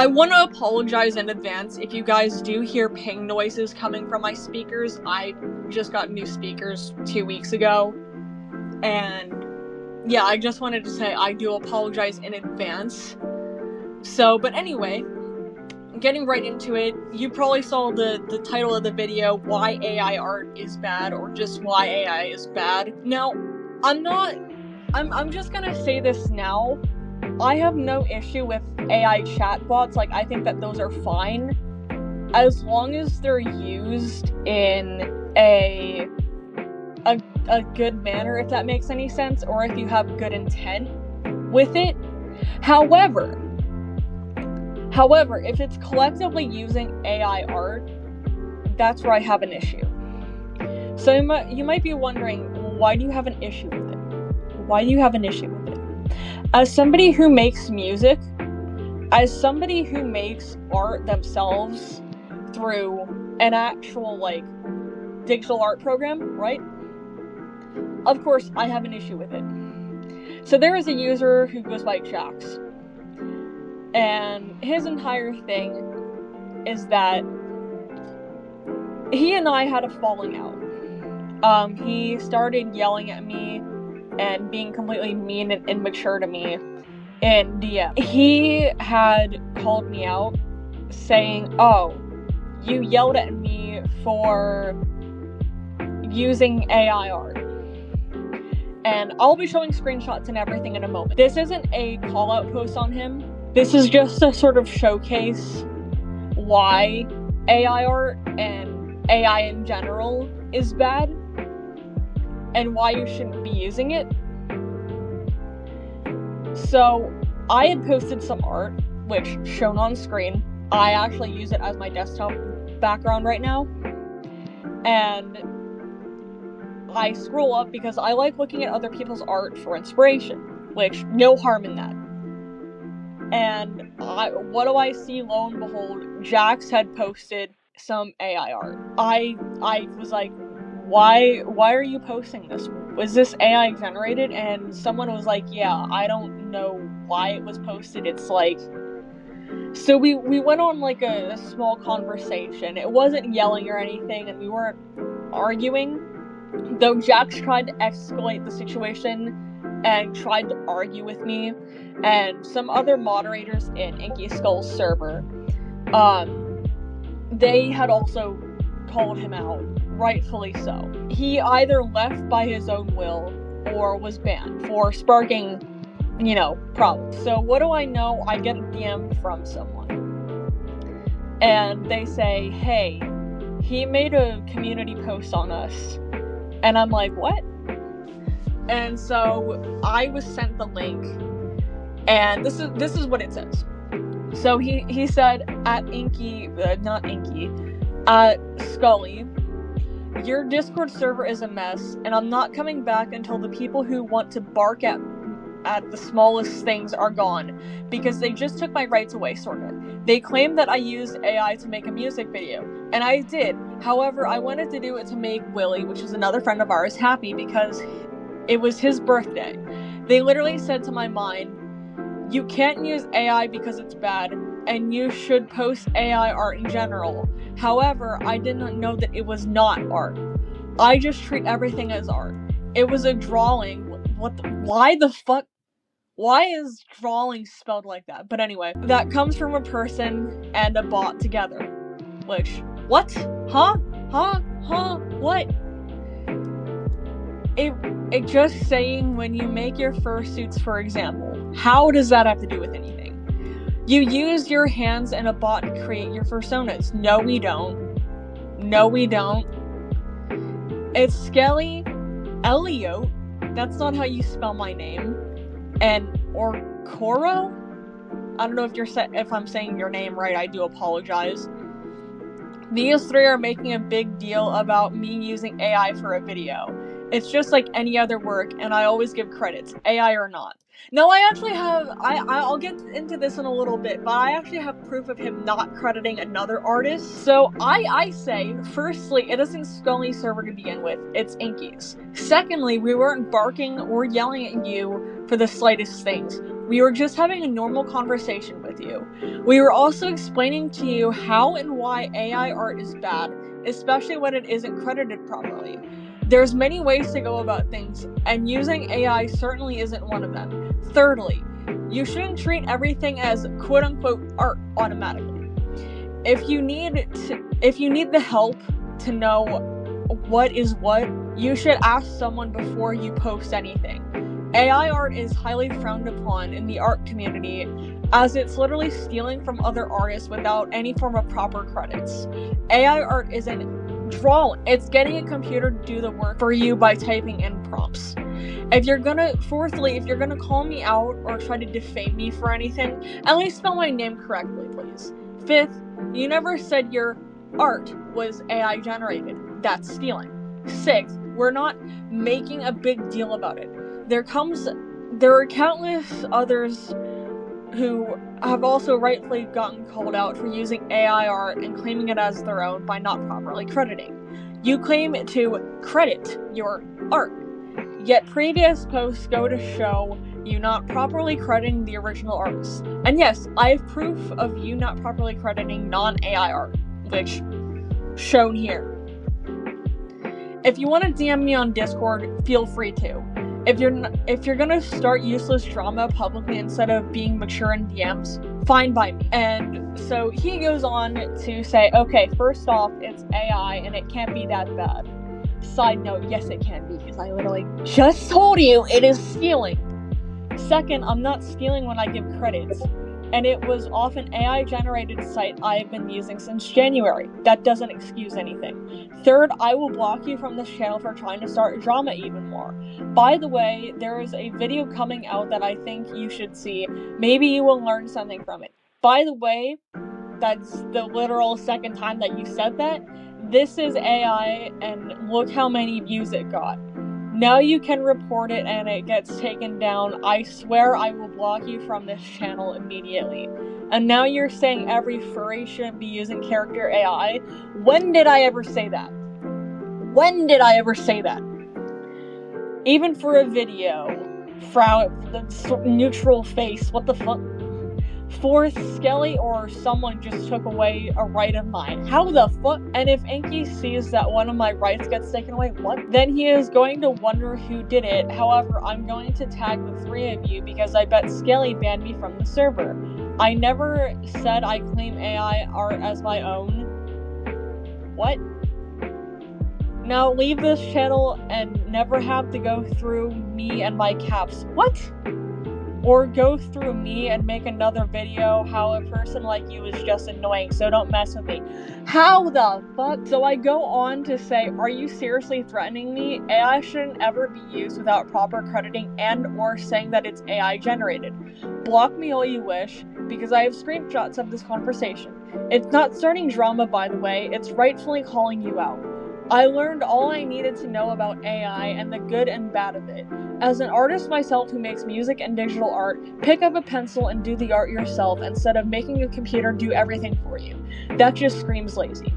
I want to apologize in advance if you guys do hear ping noises coming from my speakers. I just got new speakers 2 weeks ago, and yeah, I just wanted to say I do apologize in advance. So, but anyway, getting right into it, you probably saw the title of the video, Why AI Art is Bad, or just Why AI is Bad. Now, I'm just gonna say this now. I have no issue with AI chatbots. Like, I think that those are fine, as long as they're used in a good manner, if that makes any sense, or if you have good intent with it. However, if it's collectively using AI art, that's where I have an issue. So you might be wondering, why do you have an issue with it? Why do you have an issue with it? As somebody who makes music, as somebody who makes art themselves through an actual, like, digital art program, right? Of course, I have an issue with it. So there is a user who goes by Jax, and his entire thing is that he and I had a falling out. He started yelling at me and being completely mean and immature to me in DM. He had called me out saying, "Oh, you yelled at me for using AI art." And I'll be showing screenshots and everything in a moment. This isn't a call-out post on him. This is just to sort of showcase why AI art and AI in general is bad, and why you shouldn't be using it. So, I had posted some art, which, shown on screen, I actually use it as my desktop background right now, and I scroll up because I like looking at other people's art for inspiration, which, no harm in that. And what do I see? Lo and behold, Jax had posted some AI art. I was like, why are you posting this? Was this AI generated? And someone was like, yeah, I don't know why it was posted. It's like, so we went on like a small conversation. It wasn't yelling or anything, and we weren't arguing, though Jax tried to escalate the situation and tried to argue with me and some other moderators in Inky Skull's server. They had also called him out, rightfully so. He either left by his own will or was banned for sparking, problems. So what do I know? I get a DM from someone, and they say, hey, he made a community post on us. And I'm like, what? And so I was sent the link, and this is what it says. So he said, at Scully, your Discord server is a mess, and I'm not coming back until the people who want to bark at the smallest things are gone, because they just took my rights away, sort of. They claimed that I used AI to make a music video, and I did. However, I wanted to do it to make Willie, which is another friend of ours, happy because it was his birthday. They literally said to my mind, you can't use AI because it's bad, and you should post AI art in general. However, I didn't know that it was not art. I just treat everything as art. It was a drawing. Why the fuck? Why is drawing spelled like that? But anyway, that comes from a person and a bot together. Which, what? Huh? What? It just saying, when you make your fursuits, for example, how does that have to do with anything? You use your hands and a bot to create your personas. No, we don't. It's Skelly Elliot. That's not how you spell my name. Or Koro? I don't know if I'm saying your name right. I do apologize. These three are making a big deal about me using AI for a video. It's just like any other work, and I always give credits, AI or not. No, I actually have, I'll get into this in a little bit, but I actually have proof of him not crediting another artist. So I say, firstly, it isn't Scully's server to begin with, it's Inky's. Secondly, we weren't barking or yelling at you for the slightest things. We were just having a normal conversation with with you. We were also explaining to you how and why AI art is bad, especially when it isn't credited properly. There's many ways to go about things, and using AI certainly isn't one of them. Thirdly, you shouldn't treat everything as quote-unquote art automatically. If you need the help to know what is what, you should ask someone before you post anything. AI art is highly frowned upon in the art community, as it's literally stealing from other artists without any form of proper credits. AI art isn't drawing, it's getting a computer to do the work for you by typing in prompts. Fourthly, if you're gonna call me out or try to defame me for anything, at least spell my name correctly, please. Fifth, you never said your art was AI generated. That's stealing. Sixth, we're not making a big deal about it. There are countless others who have also rightfully gotten called out for using AI art and claiming it as their own by not properly crediting. You claim to credit your art, yet previous posts go to show you not properly crediting the original artist. And yes, I have proof of you not properly crediting non-AI art, which shown here. If you want to DM me on Discord, feel free to. If you're gonna start useless drama publicly instead of being mature in DMs, fine by me. And so he goes on to say, okay, first off, it's AI and it can't be that bad. Side note, yes it can be, because I literally just told you it is stealing. Second, I'm not stealing when I give credits, and it was off an AI-generated site I've been using since January. That doesn't excuse anything. Third, I will block you from this channel for trying to start drama even more. By the way, there is a video coming out that I think you should see. Maybe you will learn something from it. By the way, that's the literal second time that you said that. This is AI, and look how many views it got. Now you can report it and it gets taken down. I swear I will block you from this channel immediately. And now you're saying every furry shouldn't be using character AI? When did I ever say that? When did I ever say that? Even for a video, the neutral face, what the fuck? Fourth, Skelly or someone just took away a right of mine. How the fuck? And if Inky sees that one of my rights gets taken away, what? Then he is going to wonder who did it. However, I'm going to tag the three of you because I bet Skelly banned me from the server. I never said I claim AI art as my own. What? Now leave this channel and never have to go through me and my caps. What? Or go through me and make another video how a person like you is just annoying, so don't mess with me. How the fuck? So I go on to say, are you seriously threatening me? AI shouldn't ever be used without proper crediting and or saying that it's AI generated. Block me all you wish, because I have screenshots of this conversation. It's not starting drama, by the way, it's rightfully calling you out. I learned all I needed to know about AI and the good and bad of it. As an artist myself who makes music and digital art, pick up a pencil and do the art yourself instead of making a computer do everything for you. That just screams lazy.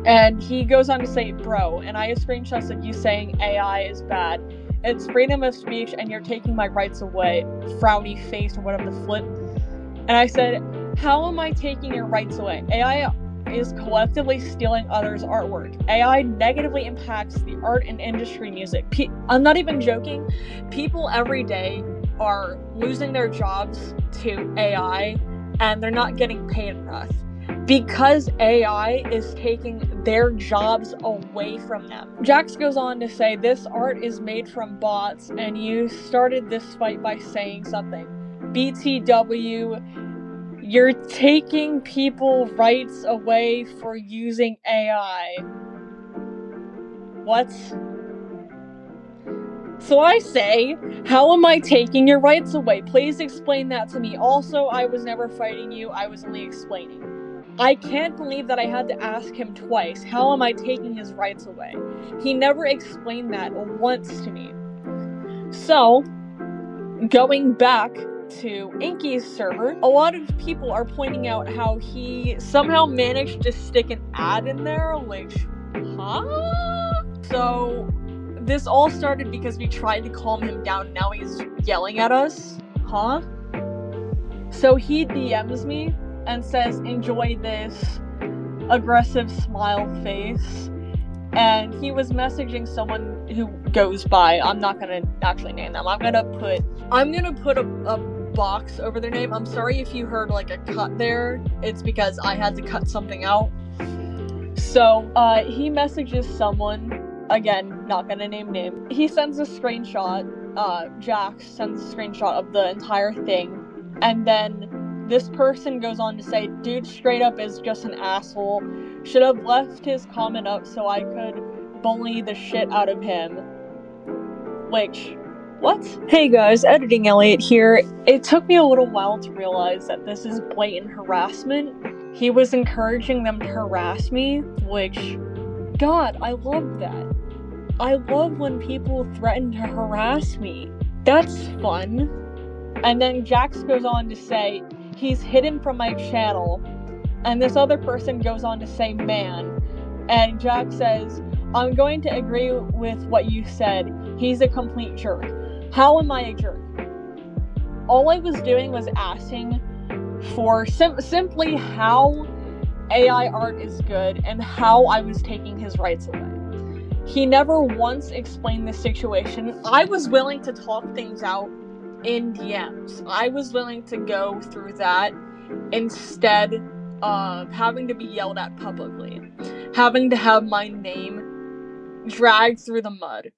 And he goes on to say, bro, and I have screenshots of you saying AI is bad. It's freedom of speech and you're taking my rights away. Frowny face or whatever the flip. And I said, how am I taking your rights away? AI is collectively stealing others' artwork. AI negatively impacts the art and industry music. I'm not even joking. People every day are losing their jobs to AI and they're not getting paid enough because AI is taking their jobs away from them. Jax goes on to say, this art is made from bots and you started this fight by saying something. BTW, you're taking people rights away for using AI. What? So I say, how am I taking your rights away? Please explain that to me. Also, I was never fighting you, I was only explaining. I can't believe that I had to ask him twice, how am I taking his rights away? He never explained that once to me. So, going back to Inky's server, a lot of people are pointing out how he somehow managed to stick an ad in there, which, huh? So, this all started because we tried to calm him down, now he's yelling at us, huh? So he DMs me and says, enjoy this aggressive smile face. And he was messaging someone who goes by, I'm not gonna actually name them. I'm gonna put a box over their name. I'm sorry if you heard like a cut there. It's because I had to cut something out. So he messages someone, again, not gonna name. He sends a screenshot. Jack sends a screenshot of the entire thing, and then this person goes on to say, dude straight up is just an asshole. Should have left his comment up so I could bully the shit out of him. Which, what? Hey guys, Editing Elliot here. It took me a little while to realize that this is blatant harassment. He was encouraging them to harass me, which, God, I love that. I love when people threaten to harass me. That's fun. And then Jax goes on to say, he's hidden from my channel. And this other person goes on to say, man. And Jax says, I'm going to agree with what you said. He's a complete jerk. How am I a jerk? All I was doing was asking for simply how AI art is good and how I was taking his rights away. He never once explained the situation. I was willing to talk things out in DMs. I was willing to go through that instead of having to be yelled at publicly. Having to have my name dragged through the mud.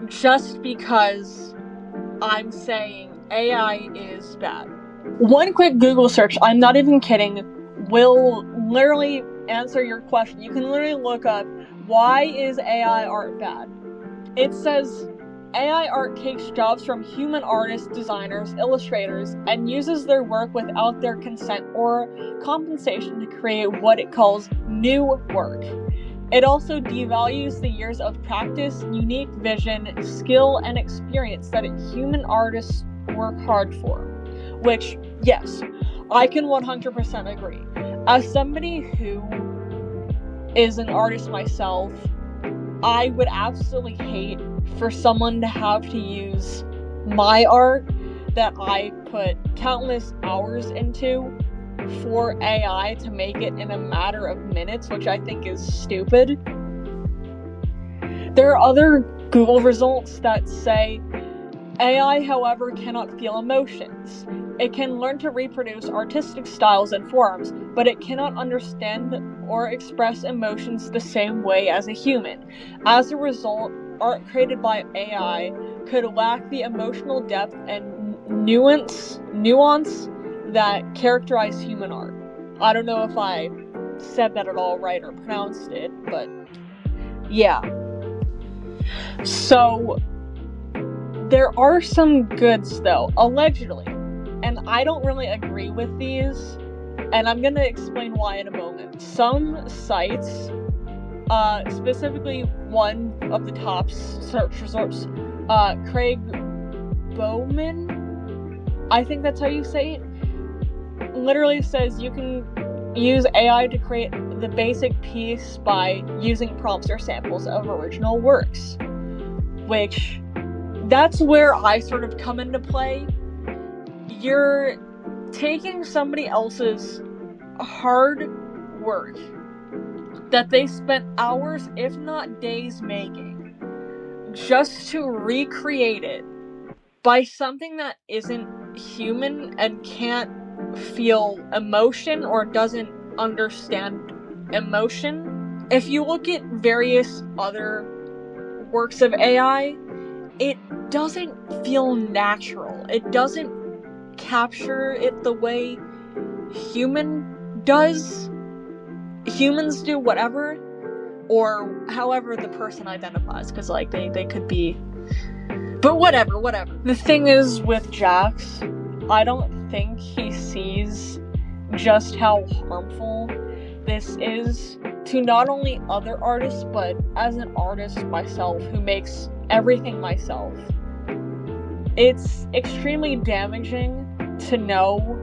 Just because I'm saying AI is bad. One quick Google search, I'm not even kidding, will literally answer your question. You can literally look up, why is AI art bad? It says, AI art takes jobs from human artists, designers, illustrators, and uses their work without their consent or compensation to create what it calls new work. It also devalues the years of practice, unique vision, skill, and experience that human artists work hard for. Which, yes, I can 100% agree. As somebody who is an artist myself, I would absolutely hate for someone to have to use my art that I put countless hours into for AI to make it in a matter of minutes, which I think is stupid. There are other Google results that say, AI, however, cannot feel emotions. It can learn to reproduce artistic styles and forms, but it cannot understand or express emotions the same way as a human. As a result, art created by AI could lack the emotional depth and nuance that characterize human art. I don't know if I said that at all right or pronounced it, but yeah. So, there are some goods though, allegedly, and I don't really agree with these, and I'm gonna explain why in a moment. Some sites, specifically one of the top search results, Craig Bowman, I think that's how you say it, literally says you can use AI to create the basic piece by using prompts or samples of original works. Which, that's where I sort of come into play. You're taking somebody else's hard work that they spent hours, if not days, making, just to recreate it by something that isn't human and can't feel emotion or doesn't understand emotion. If you look at various other works of AI, it doesn't feel natural. It doesn't capture it the way human does. Humans do whatever, or however the person identifies, because like they could be, but whatever. The thing is with Jax, I don't think he sees just how harmful this is to not only other artists, but as an artist myself who makes everything myself. It's extremely damaging to know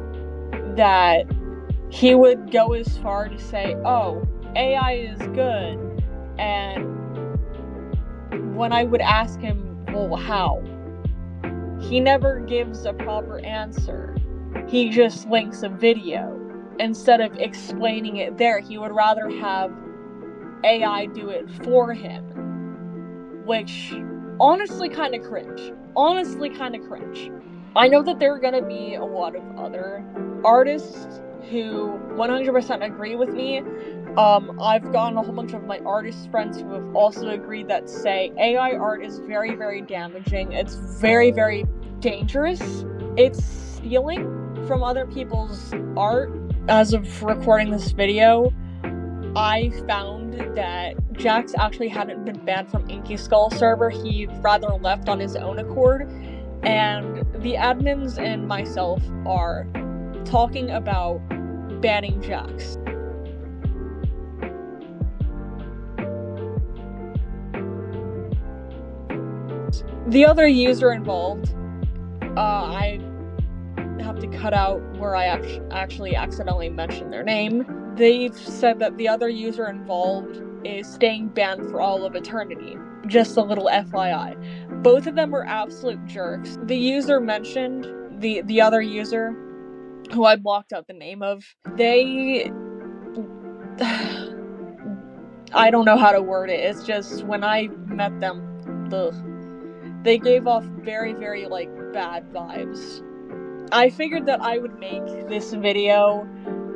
that he would go as far to say, oh, AI is good, and when I would ask him, well, how? He never gives a proper answer. he just links a video. Instead of explaining it there, he would rather have AI do it for him. Which, honestly, kind of cringe. I know that there are gonna be a lot of other artists who 100% agree with me. I've gotten a whole bunch of my artist friends who have also agreed that say AI art is very, very damaging. It's very, very dangerous. It's stealing from other people's art. As of recording this video, I found that Jax actually hadn't been banned from Inky Skull server. He rather left on his own accord, and the admins and myself are talking about banning Jax. The other user involved, I have to cut out where I actually accidentally mentioned their name. They've said that the other user involved is staying banned for all of eternity. Just a little FYI. Both of them were absolute jerks. The user mentioned, the other user, who I blocked out the name of, they... I don't know how to word it. It's just, when I met them, they gave off very, very, like, bad vibes. I figured that I would make this video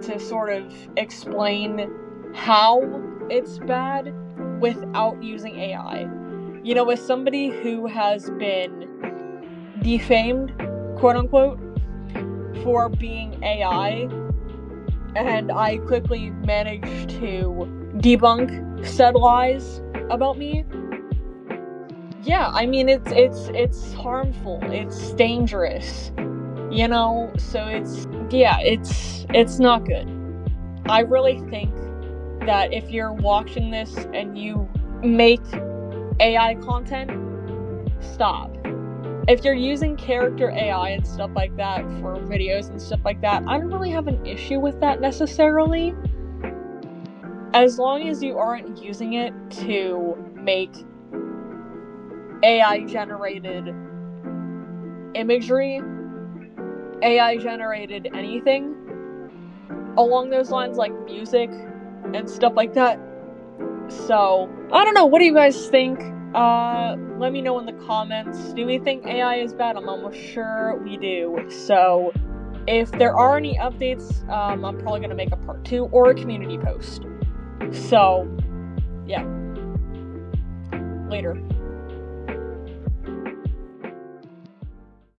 to sort of explain how it's bad without using AI. You know, as somebody who has been defamed, quote-unquote, for being AI, and I quickly managed to debunk said lies about me. Yeah, I mean, it's harmful, it's dangerous, you know, so it's not good. I really think that if you're watching this and you make AI content, stop. If you're using character AI and stuff like that for videos and stuff like that, I don't really have an issue with that necessarily. As long as you aren't using it to make AI-generated imagery, AI-generated anything along those lines, like music and stuff like that. So, I don't know, what do you guys think? Let me know in the comments. Do we think AI is bad? I'm almost sure we do. So, if there are any updates, I'm probably gonna make a part 2 or a community post. So, yeah. Later.